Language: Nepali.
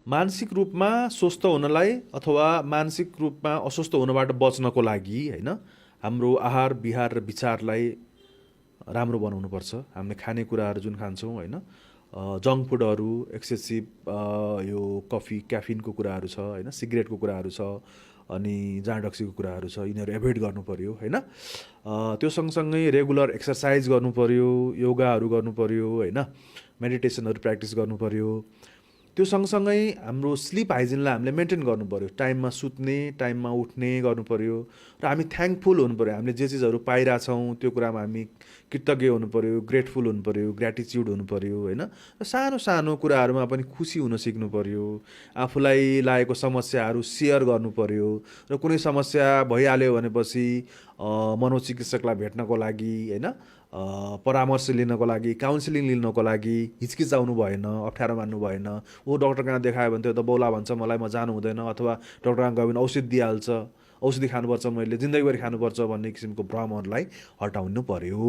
मानसिक रूपमा स्वस्थ हुनलाई अथवा मानसिक रूपमा अस्वस्थ हुनबाट बच्नको लागि होइन हाम्रो आहार विहार र विचारलाई राम्रो बनाउनुपर्छ। हामीले खानेकुराहरू जुन खान्छौँ होइन जङ्क फुडहरू एक्सेसिभ यो कफी क्याफिनको कुराहरू छ होइन सिगरेटको कुराहरू छ अनि जाँडक्सीको कुराहरू छ यिनीहरू एभोइड गर्नु पऱ्यो होइन। त्यो सँगसँगै रेगुलर एक्सर्साइज गर्नु पऱ्यो योगाहरू गर्नु पऱ्यो होइन मेडिटेसनहरू प्र्याक्टिस गर्नु पऱ्यो। त्यो सँगसँगै हाम्रो स्लिप हाइजिनलाई हामीले मेन्टेन गर्नु पऱ्यो टाइममा सुत्ने टाइममा उठ्ने गर्नु पऱ्यो र हामी थ्याङ्कफुल हुनु पऱ्यो हामीले जे चिजहरू पाइरहेछौँ त्यो कुरामा हामी कृतज्ञ हुनु पऱ्यो ग्रेटफुल हुनु पऱ्यो ग्र्याटिच्युड हुनु पऱ्यो होइन र सानो सानो कुराहरूमा पनि खुसी हुन सिक्नु पऱ्यो। आफूलाई लागेको समस्याहरू सेयर गर्नु पऱ्यो र कुनै समस्या भइहाल्यो भनेपछि मनोचिकित्सकलाई भेट्नको लागि होइन परामर्श लिनको लागि काउन्सिलिङ लिनको लागि हिचकिचाउनु भएन अप्ठ्यारो मान्नु भएन। ऊ डक्टर कहाँ देखायो भने त्यो त बौला भन्छ मलाई म जानु हुँदैन अथवा डक्टर कहाँ गयो भने औषधि दिइहाल्छ औषधि खानुपर्छ मैले जिन्दगीभरि खानुपर्छ भन्ने किसिमको भ्रमहरूलाई हटाउनु पर्यो।